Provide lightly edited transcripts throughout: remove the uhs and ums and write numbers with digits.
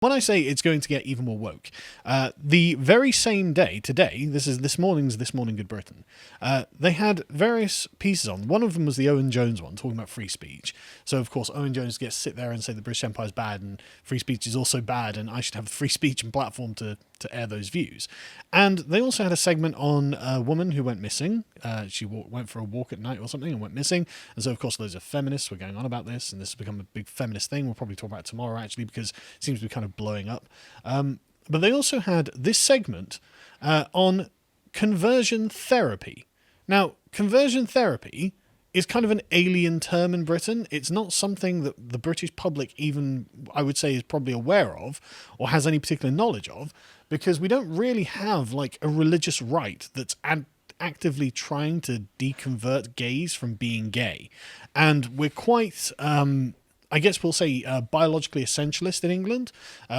When I say it's going to get even more woke, the very same day, today, this is This Morning's This Morning Good Britain, they had various pieces on. One of them was the Owen Jones one, talking about free speech. So, of course, Owen Jones gets to sit there and say the British Empire is bad and free speech is also bad and I should have free speech and platform to air those views. And they also had a segment on a woman who went missing. She went for a walk at night or something and went missing. And so, of course, loads of feminists were going on about this, and this has become a big feminist thing. We'll probably talk about it tomorrow, actually, because it seems to be kind of blowing up. But they also had this segment on conversion therapy. Now, conversion therapy is kind of an alien term in Britain. It's not something that the British public even, I would say, is probably aware of or has any particular knowledge of, because we don't really have like a religious rite that's actively trying to deconvert gays from being gay. And we're quite... I guess we'll say biologically essentialist in England.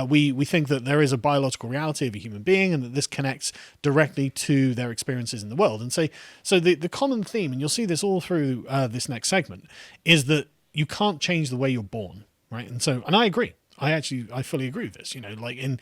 We think that there is a biological reality of a human being and that this connects directly to their experiences in the world. And so the common theme, and you'll see this all through this next segment, is that you can't change the way you're born, right? And I agree. I fully agree with this. You know, like in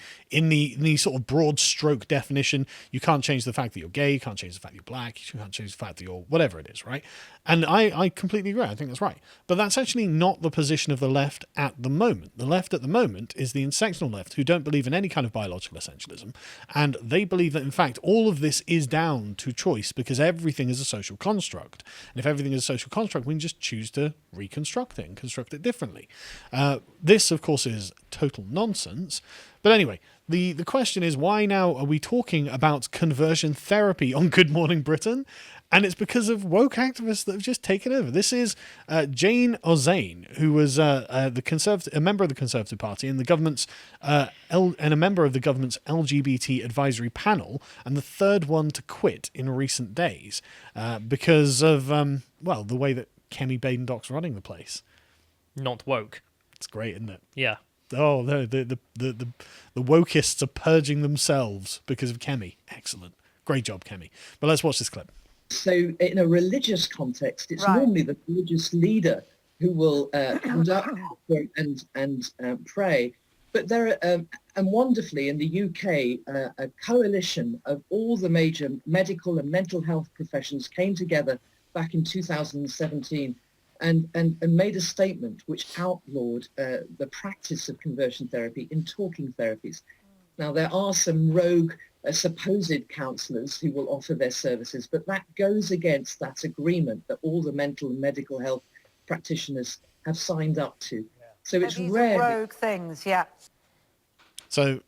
the sort of broad stroke definition, you can't change the fact that you're gay, you can't change the fact that you're black, you can't change the fact that you're whatever it is, right? And I completely agree. I think that's right. But that's actually not the position of the left at the moment. The left at the moment is the intersectional left, who don't believe in any kind of biological essentialism. And they believe that, in fact, all of this is down to choice because everything is a social construct. And if everything is a social construct, we can just choose to reconstruct it and construct it differently. This, of course, is total nonsense. But anyway, the question is, why now are we talking about conversion therapy on Good Morning Britain? And it's because of woke activists that have just taken over. This is Jane Ozanne, who was a member of the Conservative Party and the government's and a member of the government's LGBT advisory panel, and the third one to quit in recent days because of the way that Kemi Badenoch's running the place. Not woke. It's great, isn't it? Yeah. Oh, no, the wokists are purging themselves because of Kemi. Excellent. Great job, Kemi. But let's watch this clip. So in a religious context, it's normally the religious leader who will conduct and pray. But there are, and wonderfully in the UK, a coalition of all the major medical and mental health professions came together back in 2017 and made a statement which outlawed the practice of conversion therapy in talking therapies. Now, there are some rogue supposed counsellors who will offer their services, but that goes against that agreement that all the mental and medical health practitioners have signed up to. So it's rare. Rogue things, yeah. So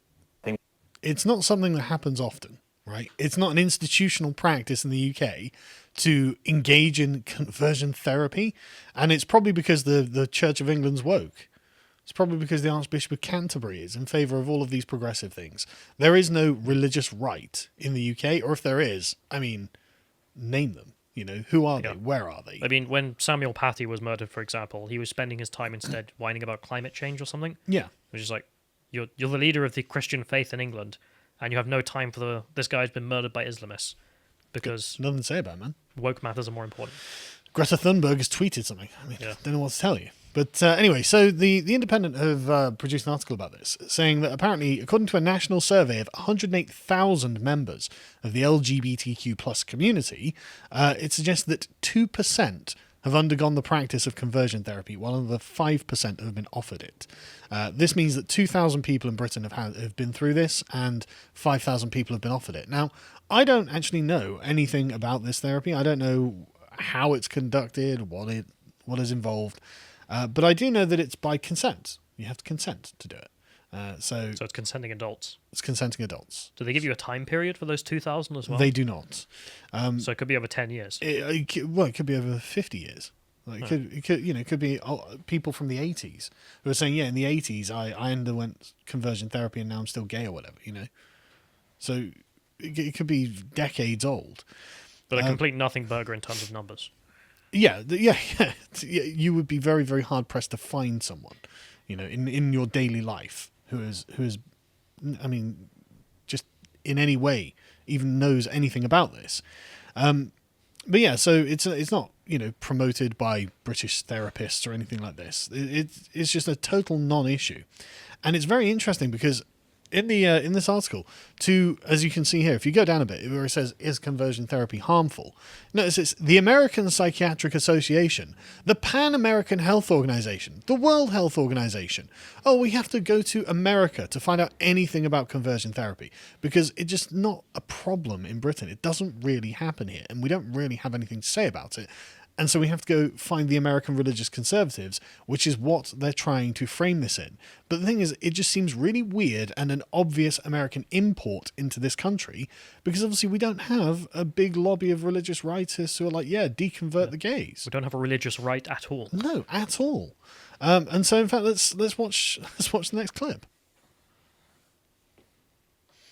it's not something that happens often, right? It's not an institutional practice in the UK to engage in conversion therapy, and it's probably because the Church of England's woke. It's probably because the Archbishop of Canterbury is in favour of all of these progressive things. There is no religious right in the UK, or if there is, I mean, name them. You know, who are they? Where are they? I mean, when Samuel Paty was murdered, for example, he was spending his time instead whining about climate change or something. Yeah. Which is like, you're the leader of the Christian faith in England, and you have no time for this guy's been murdered by Islamists. Because nothing to say about it, man. Woke matters are more important. Greta Thunberg has tweeted something. I mean, don't know what to tell you. But anyway, so the Independent have produced an article about this, saying that apparently, according to a national survey of 108,000 members of the LGBTQ plus community, it suggests that 2% have undergone the practice of conversion therapy, while another 5% have been offered it. This means that 2,000 people in Britain have been through this, and 5,000 people have been offered it. Now, I don't actually know anything about this therapy. I don't know how it's conducted, what is involved. But I do know that it's by consent. You have to consent to do it. So it's consenting adults. It's consenting adults. Do they give you a time period for those 2,000 as well? They do not. So it could be over 10 years. It could be over 50 years. Like it could be people from the 80s who are saying, in the 80s I underwent conversion therapy and now I'm still gay or whatever. You know, so it could be decades old. But a complete nothing burger in terms of numbers. Yeah. You would be very, very hard pressed to find someone, you know, in your daily life who is, I mean, just in any way even knows anything about this. But yeah, so it's not, you know, promoted by British therapists or anything like this. It's just a total non-issue. And it's very interesting because in this article, as you can see here, if you go down a bit, where it says, is conversion therapy harmful? Notice it's the American Psychiatric Association, the Pan-American Health Organization, the World Health Organization. Oh, we have to go to America to find out anything about conversion therapy because it's just not a problem in Britain. It doesn't really happen here, and we don't really have anything to say about it. And so we have to go find the American religious conservatives, which is what they're trying to frame this in. But the thing is, it just seems really weird and an obvious American import into this country, because obviously we don't have a big lobby of religious rightists who are like, yeah, deconvert the gays. We don't have a religious right at all. No, at all. And so, in fact, let's watch the next clip.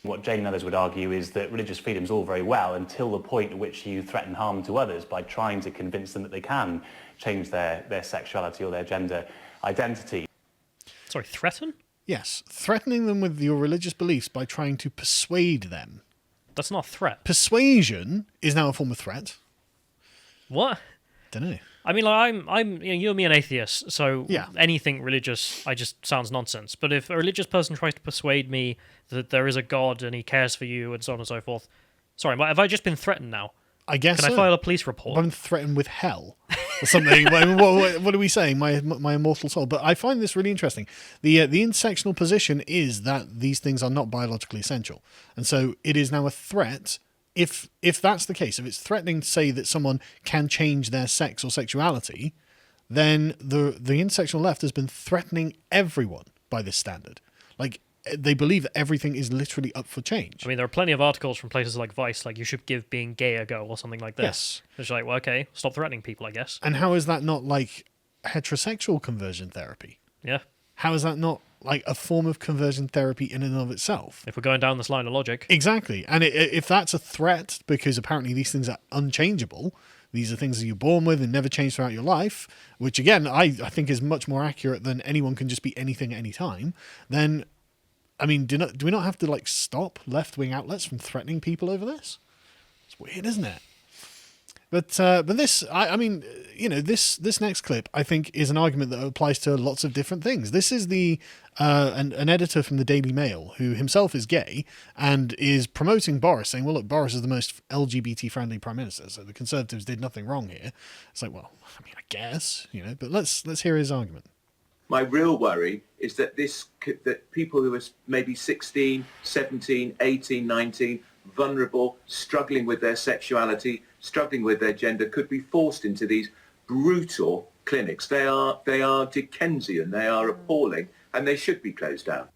What Jane and others would argue is that religious freedom is all very well until the point at which you threaten harm to others by trying to convince them that they can change their sexuality or their gender identity. Sorry, threaten? Yes, threatening them with your religious beliefs by trying to persuade them. That's not a threat. Persuasion is now a form of threat. What? Don't know. I mean, like, I'm, you and me, an atheist, so yeah. Anything religious, I just sounds nonsense. But if a religious person tries to persuade me that there is a God and he cares for you and so on and so forth, sorry, have I just been threatened now? I guess. Can I file a police report? I'm threatened with hell or something. what are we saying? My immortal soul. But I find this really interesting. The intersectional position is that these things are not biologically essential, and so it is now a threat. If that's the case, if it's threatening to say that someone can change their sex or sexuality, then the intersectional left has been threatening everyone by this standard. Like, they believe that everything is literally up for change. I mean, there are plenty of articles from places like Vice, like, you should give being gay a go or something like this. Yes. It's like, well, okay, stop threatening people, I guess. And how is that not like heterosexual conversion therapy? Yeah. How is that not like a form of conversion therapy in and of itself? If we're going down this line of logic. Exactly. And if that's a threat, because apparently these things are unchangeable, these are things that you're born with and never change throughout your life, which again, I think is much more accurate than anyone can just be anything at any time, then, I mean, do we not have to like stop left-wing outlets from threatening people over this? It's weird, isn't it? But this, I mean, you know, this next clip, I think, is an argument that applies to lots of different things. This is an editor from the Daily Mail who himself is gay and is promoting Boris, saying, well, look, Boris is the most LGBT-friendly prime minister, so the Conservatives did nothing wrong here. It's like, well, I mean, I guess, you know, but let's hear his argument. My real worry is that that people who are maybe 16, 17, 18, 19, vulnerable, struggling with their sexuality, struggling with their gender, could be forced into these brutal clinics. They are Dickensian, they are appalling, and they should be closed down.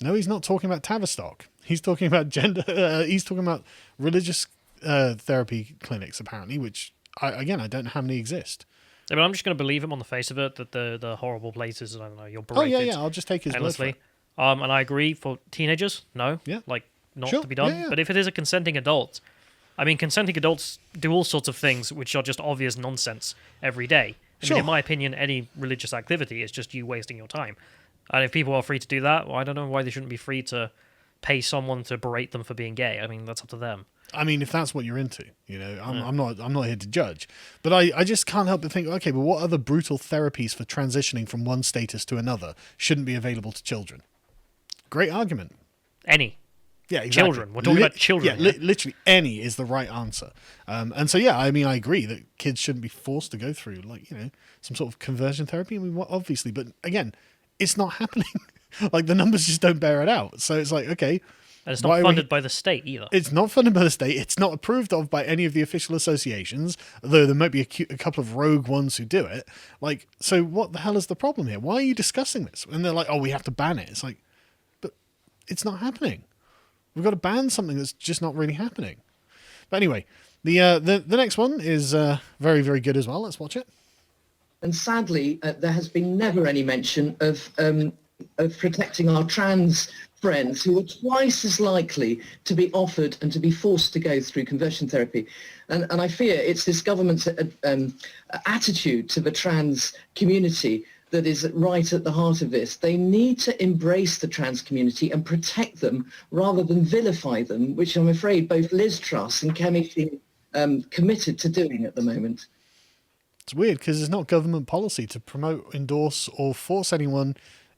No, he's not talking about Tavistock. He's talking about gender. He's talking about religious therapy clinics, apparently, which, I don't know how many exist. Yeah, but I'm just going to believe him on the face of it that the horrible places, I don't know, you're berated. Oh, yeah, I'll just take his word for it. And I agree, for teenagers, no. Yeah. Like, not Sure, to be done. yeah. But if it is a consenting adult, I mean, consenting adults do all sorts of things which are just obvious nonsense every day. I mean, in my opinion, any religious activity is just you wasting your time. And if people are free to do that, well, I don't know why they shouldn't be free to pay someone to berate them for being gay. I mean, that's up to them. I mean, if that's what you're into, you know, I'm not here to judge. But I just can't help but think, okay, but what other brutal therapies for transitioning from one status to another shouldn't be available to children? Great argument. Any. Yeah, exactly. Children. We're talking about children. Yeah, literally any is the right answer. And so, yeah, I mean, I agree that kids shouldn't be forced to go through, like, you know, some sort of conversion therapy. I mean, obviously, but again, it's not happening. Like, the numbers just don't bear it out. So it's like, okay. And it's not funded by the state either. It's not funded by the state. It's not approved of by any of the official associations, though there might be a couple of rogue ones who do it. Like, so what the hell is the problem here? Why are you discussing this? And they're like, oh, we have to ban it. It's like, but it's not happening. We've got to ban something that's just not really happening. But anyway, the next one is very, very good as well. Let's watch it. And sadly, there has been never any mention of protecting our trans friends who are twice as likely to be offered and to be forced to go through conversion therapy. And I fear it's this government's attitude to the trans community that is right at the heart of this. They need to embrace the trans community and protect them rather than vilify them, which I'm afraid both Liz Truss and Kemi seem committed to doing at the moment. It's weird because it's not government policy to promote, endorse or force anyone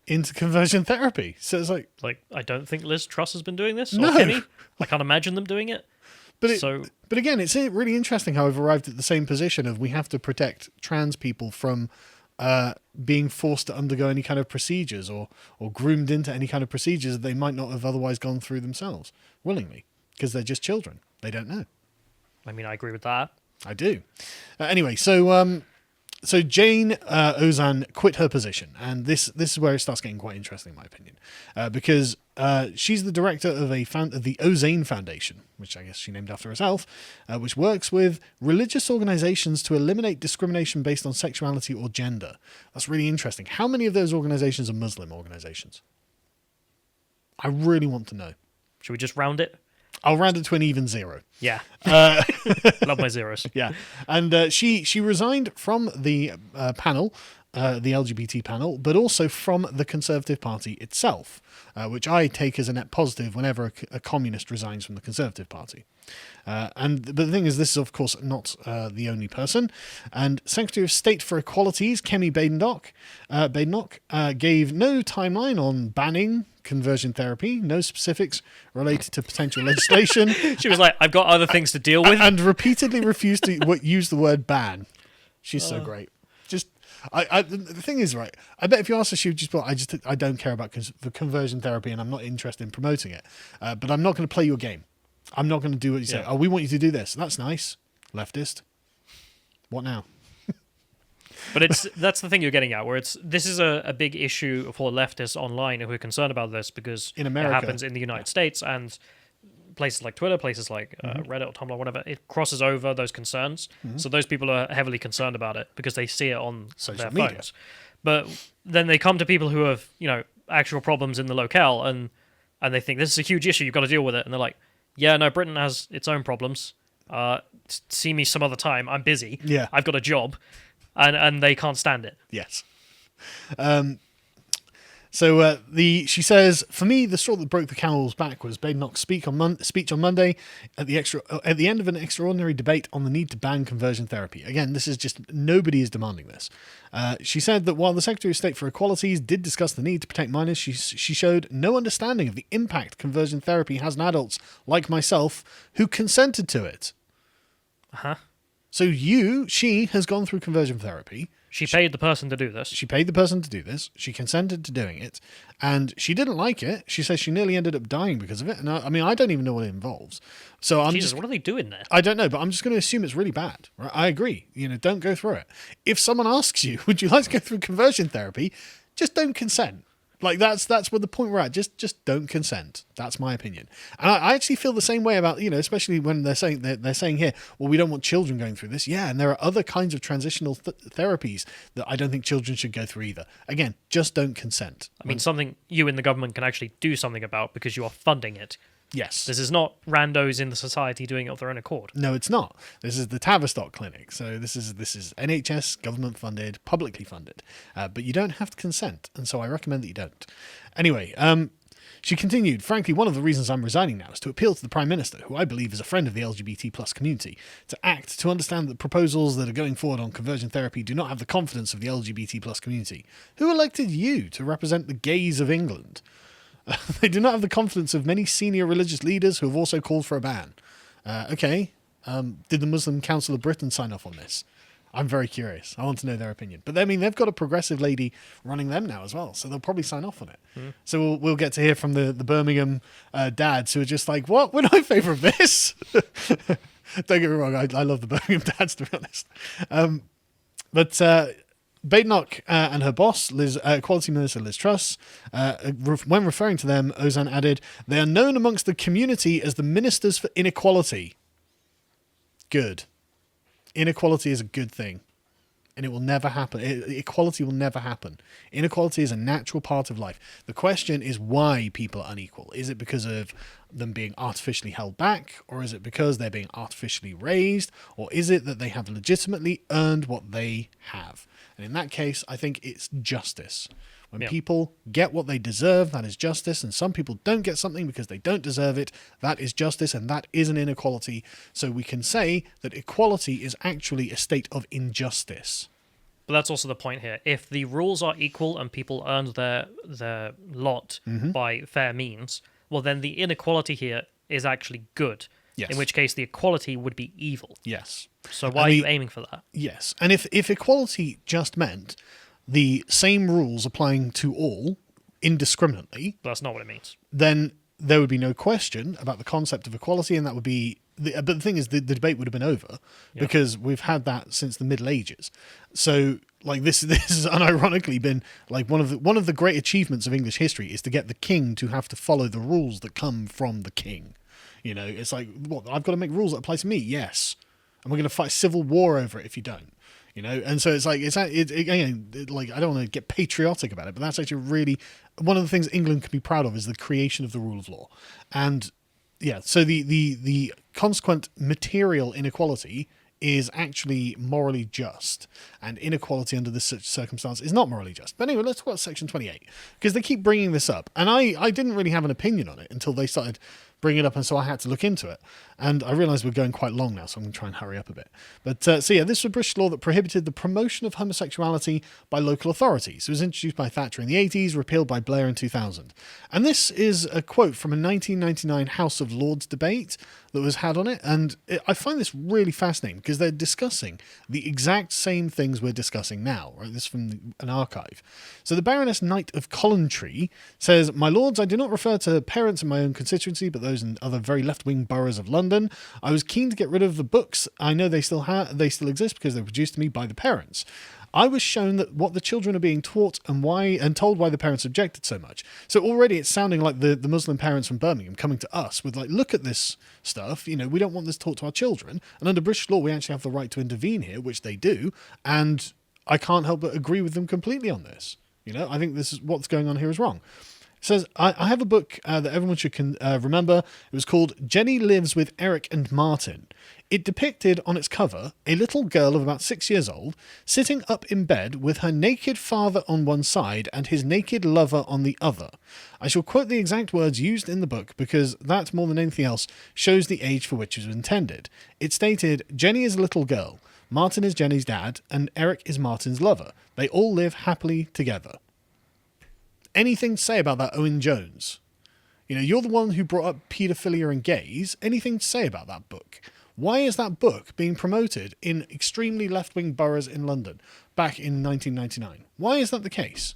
into conversion therapy. So it's like, I don't think Liz Truss has been doing this. Or No. Kenny. I can't imagine them doing it. but again, it's really interesting how I've arrived at the same position of we have to protect trans people from being forced to undergo any kind of procedures or groomed into any kind of procedures that they might not have otherwise gone through themselves willingly because they're just children. They don't know. I mean, I agree with that. I do. Anyway, so Jane Ozanne quit her position, and this is where it starts getting quite interesting, in my opinion, because she's the director of the Ozanne Foundation, which I guess she named after herself, which works with religious organizations to eliminate discrimination based on sexuality or gender. That's really interesting. How many of those organizations are Muslim organizations? I really want to know. Should we just round it? I'll round it to an even 0. Yeah. Love my zeros. Yeah. And she resigned from the panel, the LGBT panel, but also from the Conservative Party itself, which I take as a net positive whenever a communist resigns from the Conservative Party. But the thing is, this is, of course, not the only person. And Secretary of State for Equalities, Kemi Badenoch, gave no timeline on banning conversion therapy, no specifics related to potential legislation. She was like, I've got other things to deal with. And repeatedly refused to use the word ban. She's so great. The thing is, right, I bet if you ask her, she would just be like, I don't care about conversion therapy and I'm not interested in promoting it. But I'm not going to play your game. I'm not going to do what you say. Yeah. Oh, we want you to do this. That's nice. Leftist. What now? But that's the thing you're getting at, where this is a big issue for leftists online who are concerned about this because In America. it happens in the United States and places like Twitter, places like Reddit or Tumblr, whatever, it crosses over those concerns. So those people are heavily concerned about it because they see it on Social their media. phones. But then they come to people who have, actual problems in the locale and they think this is a huge issue, you've got to deal with it. And they're like, yeah, no, Britain has its own problems. See me some other time. I'm busy. Yeah. I've got a job. And they can't stand it. Yes. She says, for me, the straw that broke the camel's back was Badenoch's speech on Monday at the end of an extraordinary debate on the need to ban conversion therapy. Again, this is just, nobody is demanding this. She said that while the Secretary of State for Equalities did discuss the need to protect minors, she showed no understanding of the impact conversion therapy has on adults like myself who consented to it. Uh-huh. So she has gone through conversion therapy. She paid the person to do this. She paid the person to do this. She consented to doing it. And she didn't like it. She says she nearly ended up dying because of it. And I don't even know what it involves. So what are they doing there? I don't know, but I'm just going to assume it's really bad. Right? I agree. Don't go through it. If someone asks you, would you like to go through conversion therapy? Just don't consent. Like that's what the point we're at. Just don't consent. That's my opinion. And I actually feel the same way about, especially when they're saying here, well, we don't want children going through this. Yeah, and there are other kinds of transitional therapies that I don't think children should go through either. Again, just don't consent. I mean, something you in the government can actually do something about because you are funding it. Yes. This is not randos in the society doing it of their own accord. No, it's not. This is the Tavistock Clinic. So this is NHS, government funded, publicly funded. But you don't have to consent. And so I recommend that you don't. Anyway, she continued, frankly, one of the reasons I'm resigning now is to appeal to the Prime Minister, who I believe is a friend of the LGBT plus community, to understand that proposals that are going forward on conversion therapy do not have the confidence of the LGBT plus community. Who elected you to represent the gays of England? They do not have the confidence of many senior religious leaders who have also called for a ban. Okay. Did the Muslim Council of Britain sign off on this? I'm very curious. I want to know their opinion. But they've got a progressive lady running them now as well, so they'll probably sign off on it. So we'll get to hear from the Birmingham dads who are just like, what? We're not in favour of this. Don't get me wrong. I love the Birmingham dads, to be honest. But Badenoch and her boss, Equality Minister Liz Truss, when referring to them, Ozanne added, they are known amongst the community as the Ministers for Inequality. Good. Inequality is a good thing. And it will never happen. Equality will never happen. Inequality is a natural part of life. The question is why people are unequal. Is it because of them being artificially held back? Or is it because they're being artificially raised? Or is it that they have legitimately earned what they have? And in that case, I think it's justice. When people get what they deserve, that is justice. And some people don't get something because they don't deserve it. That is justice, and that is an inequality. So we can say that equality is actually a state of injustice. But that's also the point here. If the rules are equal and people earned their lot by fair means, well, then the inequality here is actually good. Yes. In which case, the equality would be evil. Yes. So why are you aiming for that? Yes. And if equality just meant the same rules applying to all indiscriminately, That's not what it means. then there would be no question about the concept of equality, and that would be... but the thing is, the debate would have been over because we've had that since the Middle Ages. So, like, this has unironically been like one of the great achievements of English history is to get the king to have to follow the rules that come from the king. You know, it's like, what, I've got to make rules that apply to me? Yes. And we're going to fight civil war over it if you don't. You know, and so it's like, like, I don't want to get patriotic about it, but that's actually really one of the things England can be proud of is the creation of the rule of law. And yeah, so the consequent material inequality is actually morally just, and inequality under this circumstance is not morally just. But anyway, let's talk about Section 28, because they keep bringing this up, and I didn't really have an opinion on it until they started bringing it up, and so I had to look into it. And I realised we're going quite long now, so I'm going to try and hurry up a bit. But so yeah, this was a British law that prohibited the promotion of homosexuality by local authorities. It was introduced by Thatcher in the 80s, repealed by Blair in 2000. And this is a quote from a 1999 House of Lords debate that was had on it, and I find this really fascinating because they're discussing the exact same things we're discussing now, right? This is from an archive. So the Baroness Knight of Collentry says, "My lords, I do not refer to parents in my own constituency, but those in other very left-wing boroughs of London. I was keen to get rid of the books. I know they still exist because they were produced to me by the parents. I was shown that what the children are being taught and told why the parents objected so much." So already it's sounding like the Muslim parents from Birmingham coming to us with like, look at this stuff, you know, we don't want this taught to our children. And under British law, we actually have the right to intervene here, which they do. And I can't help but agree with them completely on this. You know, I think this is what's going on here is wrong. It says, I have a book that everyone should remember. It was called Jenny Lives with Eric and Martin. It depicted on its cover a little girl of about 6 years old sitting up in bed with her naked father on one side and his naked lover on the other. I shall quote the exact words used in the book because that, more than anything else, shows the age for which it was intended. It stated, "Jenny is a little girl, Martin is Jenny's dad, and Eric is Martin's lover. They all live happily together." Anything to say about that, Owen Jones? You know, you're the one who brought up paedophilia and gays. Anything to say about that book? Why is that book being promoted in extremely left-wing boroughs in London back in 1999? Why is that the case?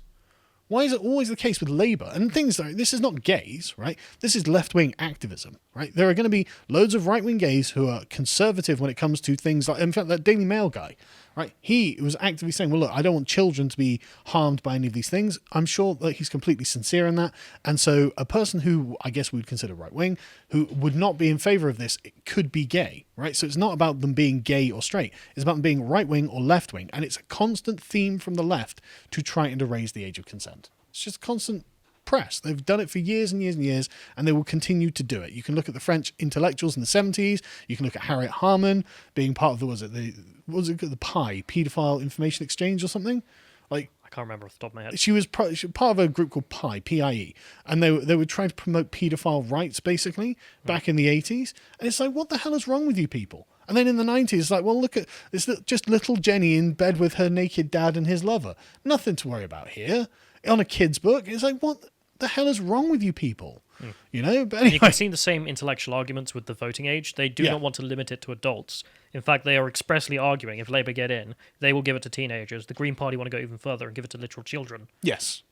Why is it always the case with Labour? And things like this is not gays, right? This is left-wing activism, right? There are going to be loads of right-wing gays who are conservative when it comes to things like, in fact, that Daily Mail guy, right? He was actively saying, well, look, I don't want children to be harmed by any of these things. I'm sure that he's completely sincere in that. And so a person who I guess we would consider right-wing, who would not be in favour of this, it could be gay, right? So it's not about them being gay or straight. It's about them being right-wing or left-wing. And it's a constant theme from the left to try and raise the age of consent. It's just constant press. They've done it for years and years and years, and they will continue to do it. You can look at the French intellectuals in the 70s. You can look at Harriet Harman being part of the PIE, Paedophile Information Exchange or something? Like, I can't remember off the top of my head. She was part of a group called PIE, P-I-E, and they were trying to promote paedophile rights, basically, back in the 80s. And it's like, what the hell is wrong with you people? And then in the 90s, it's like, well, look at this, just little Jenny in bed with her naked dad and his lover. Nothing to worry about here. On a kid's book, it's like, what the hell is wrong with you people? You know, but anyway. You can see the same intellectual arguments with the voting age. They do not want to limit it to adults. In fact, they are expressly arguing if Labour get in, they will give it to teenagers. The Green Party want to go even further and give it to literal children. Yes.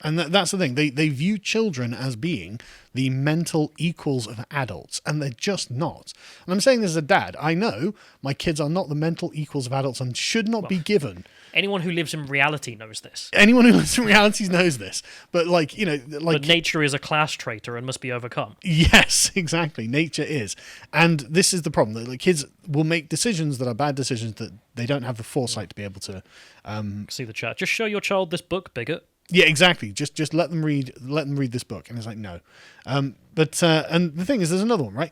And that's the thing. They view children as being the mental equals of adults, and they're just not. And I'm saying this as a dad. I know my kids are not the mental equals of adults and should not be given. Anyone who lives in reality knows this. Anyone who lives in reality knows this. But but nature is a class traitor and must be overcome. Yes, exactly. Nature is. And this is the problem. That kids will make decisions that are bad decisions that they don't have the foresight to be able to see the chat. Just show your child this book, bigot. Yeah, exactly. Just let them read this book. And it's like, no. And the thing is, there's another one, right?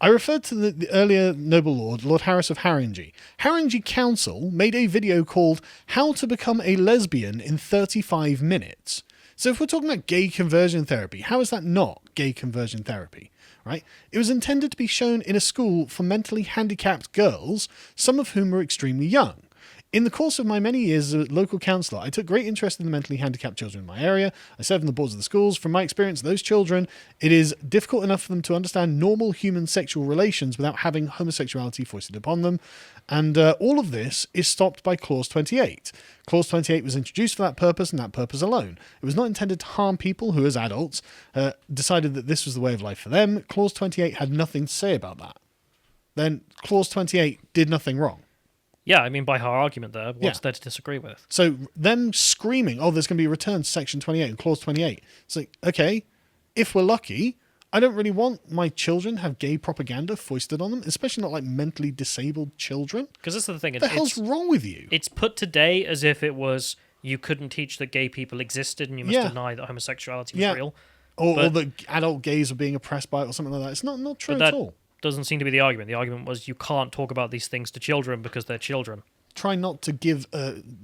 I referred to the earlier noble Lord Harris of Haringey. Haringey Council made a video called How to Become a Lesbian in 35 Minutes. So if we're talking about gay conversion therapy, how is that not gay conversion therapy, right? It was intended to be shown in a school for mentally handicapped girls, some of whom were extremely young. In the course of my many years as a local councillor, I took great interest in the mentally handicapped children in my area. I served on the boards of the schools. From my experience, those children, it is difficult enough for them to understand normal human sexual relations without having homosexuality foisted upon them. And all of this is stopped by Clause 28. Clause 28 was introduced for that purpose and that purpose alone. It was not intended to harm people who, as adults, decided that this was the way of life for them. Clause 28 had nothing to say about that. Then Clause 28 did nothing wrong. Yeah, I mean, by her argument there, what's there to disagree with? So them screaming, oh, there's going to be a return to Section 28 and Clause 28. It's like, okay, if we're lucky, I don't really want my children have gay propaganda foisted on them, especially not like mentally disabled children. Because this is the thing. What the hell's wrong with you? It's put today as if it was you couldn't teach that gay people existed and you must deny that homosexuality was real. Or that adult gays are being oppressed by it or something like that. It's not true at all. Doesn't seem to be the argument. The argument was you can't talk about these things to children because they're children. Try not to give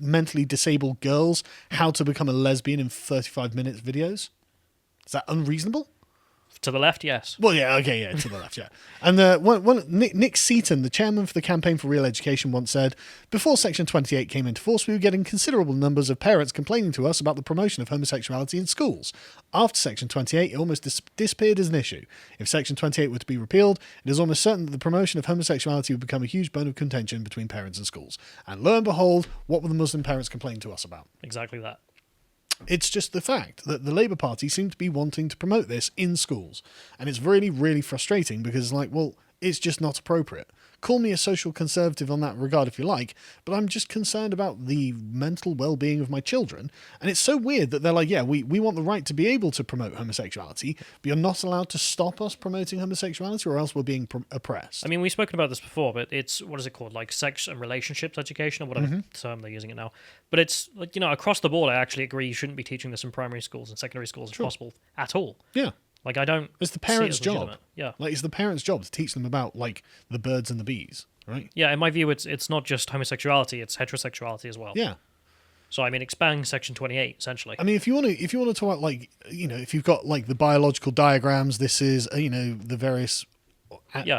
mentally disabled girls how to become a lesbian in 35 minutes videos. Is that unreasonable? To the left, yes. Well, yeah, okay, yeah, to the left, yeah. And Nick Seaton, the chairman for the Campaign for Real Education, once said, before Section 28 came into force, we were getting considerable numbers of parents complaining to us about the promotion of homosexuality in schools. After Section 28, it almost disappeared as an issue. If Section 28 were to be repealed, it is almost certain that the promotion of homosexuality would become a huge bone of contention between parents and schools. And lo and behold, what were the Muslim parents complaining to us about? Exactly that. It's just the fact that the Labour Party seem to be wanting to promote this in schools. And it's really, really frustrating because, like, well, it's just not appropriate. Call me a social conservative on that regard if you like, but I'm just concerned about the mental well-being of my children. And it's so weird that they're like, yeah, we want the right to be able to promote homosexuality, but you're not allowed to stop us promoting homosexuality or else we're being oppressed. I mean, we've spoken about this before, but it's, what is it called? Like sex and relationships education or whatever term they're using it now. But it's, like, you know, across the board, I actually agree you shouldn't be teaching this in primary schools and secondary schools if possible at all. Yeah. Like, I don't. It's the parents' see it as job. legitimate. Yeah. Like, it's the parents' job to teach them about, like, the birds and the bees, right? Yeah, in my view, it's not just homosexuality; it's heterosexuality as well. Yeah. So I mean, expand Section 28 essentially. I mean, if you want to talk about, like, you know, if you've got like the biological diagrams, this is you know, the various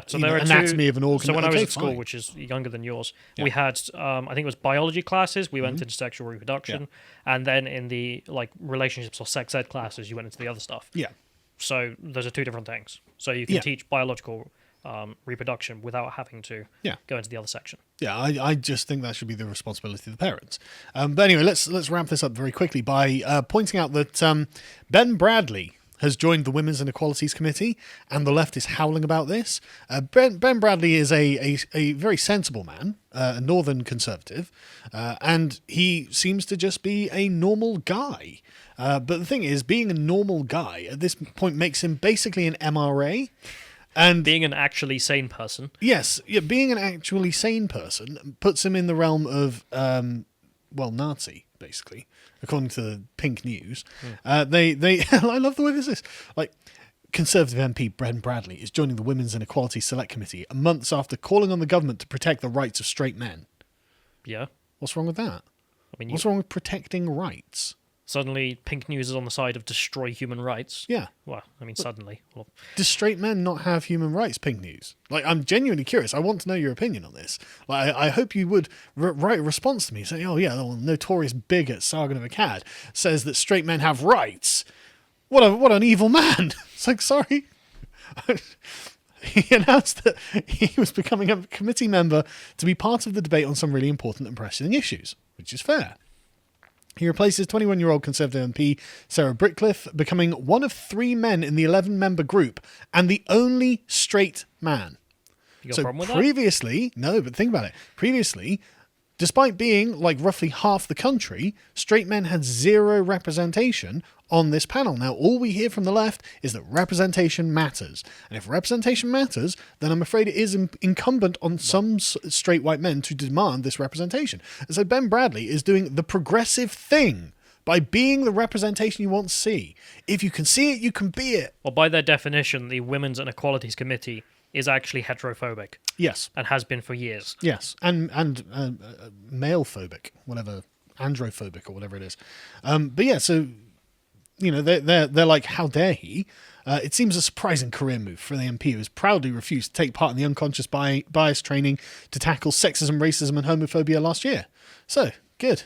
so there are anatomy of an organ. So when I was at school, which is younger than yours, we had I think it was biology classes. We went into sexual reproduction, and then in the like relationships or sex ed classes, you went into the other stuff. Yeah. So those are two different things. So you can teach biological reproduction without having to go into the other section. Yeah, I just think that should be the responsibility of the parents. But anyway, let's wrap this up very quickly by pointing out that Ben Bradley has joined the Women's and Equalities Committee, and the left is howling about this. Ben Bradley is a very sensible man, a northern conservative, and he seems to just be a normal guy. But the thing is, being a normal guy at this point makes him basically an MRA. And being an actually sane person. Yes, being an actually sane person puts him in the realm of, Nazi, basically, according to the Pink News. They I love the way this is. Like, Conservative MP Ben Bradley is joining the Women's and Equality Select Committee months after calling on the government to protect the rights of straight men. Yeah. What's wrong with that? I mean, what's wrong with protecting rights? Suddenly, Pink News is on the side of destroy human rights. Yeah. Well, I mean, suddenly. Well, do straight men not have human rights, Pink News? Like, I'm genuinely curious. I want to know your opinion on this. Like, I hope you would write a response to me saying, oh, yeah, the notorious bigot Sargon of Akkad says that straight men have rights. What an evil man. It's like, sorry. He announced that he was becoming a committee member to be part of the debate on some really important and pressing issues, which is fair. He replaces 21-year-old Conservative MP Sarah Britcliffe, becoming one of 3 men in the 11-member group and the only straight man. You got a problem with previously, no, but think about it. Previously, despite being like roughly half the country, straight men had 0 representation on this panel. Now, all we hear from the left is that representation matters. And if representation matters, then I'm afraid it is incumbent on some straight white men to demand this representation. And so Ben Bradley is doing the progressive thing by being the representation you want to see. If you can see it, you can be it. Well, by their definition, the Women's and Equalities Committee is actually heterophobic. Yes. And has been for years. Yes. And male-phobic, whatever, androphobic or whatever it is. But yeah, so... You know, they're like, how dare he? It seems a surprising career move for the MP who has proudly refused to take part in the unconscious bias training to tackle sexism, racism and homophobia last year. So, good.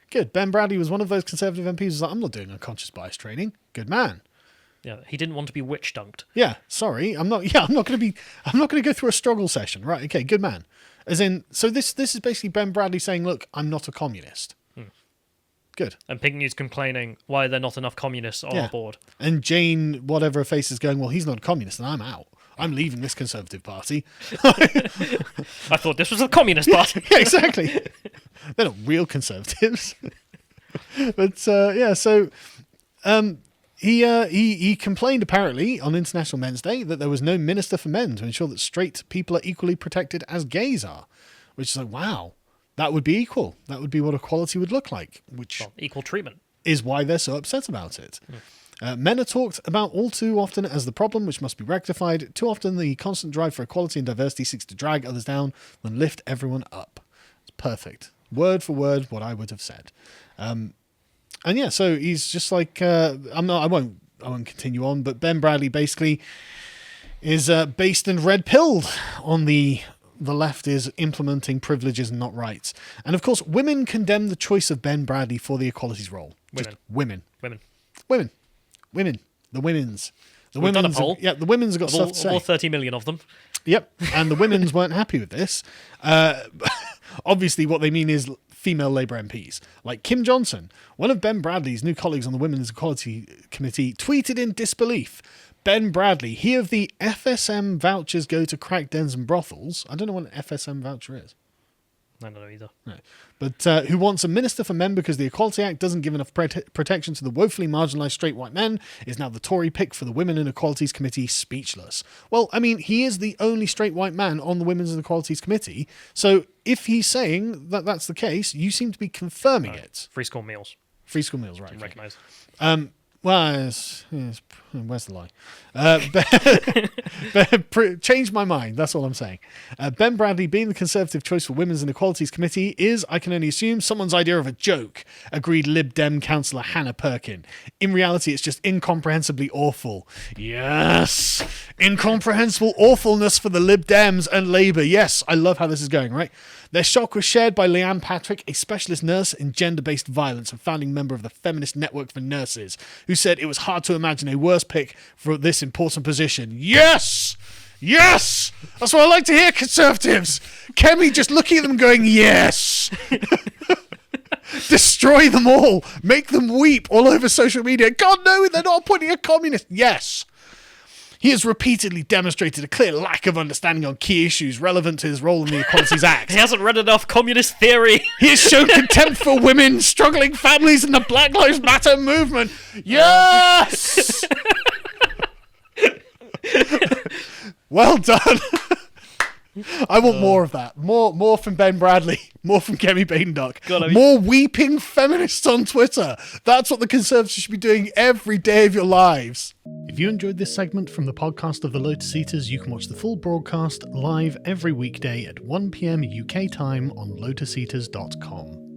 Good. Ben Bradley was one of those Conservative MPs who was like, I'm not doing unconscious bias training. Good man. Yeah, he didn't want to be witch dunked. Yeah, sorry. I'm not going to go through a struggle session. Right, okay, good man. As in, so this is basically Ben Bradley saying, look, I'm not a communist. Good. And Pink News complaining why there are not enough communists on our board. And Jane, whatever her face is going, well, he's not a communist and I'm out. I'm leaving this Conservative Party. I thought this was a communist party. Yeah, exactly. They're not real Conservatives. But, so he complained apparently on International Men's Day that there was no minister for men to ensure that straight people are equally protected as gays are. Which is like, wow. That would be equal. That would be what equality would look like, which equal treatment is why they're so upset about it. Men are talked about all too often as the problem, which must be rectified. Too often, the constant drive for equality and diversity seeks to drag others down and lift everyone up. It's perfect, word for word, what I would have said. And yeah, so he's just like, I won't continue on, but Ben Bradley basically is based and red-pilled on the left is implementing privileges and not rights. And of course, women condemn the choice of Ben Bradley for the Equalities role. Just women. The women's. We've done a poll. The women's have got stuff to say. All 30 million of them. Yep, and the women's weren't happy with this. Obviously, what they mean is female Labour MPs. Like Kim Johnson, one of Ben Bradley's new colleagues on the Women's Equality Committee, tweeted in disbelief, Ben Bradley, he of the FSM vouchers go to crack dens and brothels. I don't know what an FSM voucher is. I don't know either. No. But who wants a minister for men because the Equality Act doesn't give enough protection to the woefully marginalised straight white men, is now the Tory pick for the Women and Equalities Committee speechless. Well, I mean, he is the only straight white man on the Women's and Equalities Committee, so if he's saying that that's the case, you seem to be confirming it. Free school meals. Free school meals, right. Didn't recognise. Well, where's the lie? Change my mind, that's all I'm saying. Ben Bradley being the Conservative choice for Women's and Equalities Committee is, I can only assume, someone's idea of a joke, agreed Lib Dem councillor Hannah Perkin. In reality, it's just incomprehensibly awful. Yes! Incomprehensible awfulness for the Lib Dems and Labour. Yes, I love how this is going, right? Their shock was shared by Leanne Patrick, a specialist nurse in gender-based violence and founding member of the Feminist Network for Nurses, who said it was hard to imagine a worse pick for this important position. Yes! Yes! That's what I like to hear, Conservatives! Kemi just looking at them going, yes! Destroy them all! Make them weep all over social media. God, no, they're not appointing a communist. Yes! He has repeatedly demonstrated a clear lack of understanding on key issues relevant to his role in the Equalities Act. He hasn't read enough communist theory. He has shown contempt for women, struggling families, and the Black Lives Matter movement. Yes! Well done. I want more of that. More from Ben Bradley. More from Kemi Bainduck. More weeping feminists on Twitter. That's what the Conservatives should be doing every day of your lives. If you enjoyed this segment from the podcast of the Lotus Eaters, you can watch the full broadcast live every weekday at 1 PM UK time on lotuseaters.com.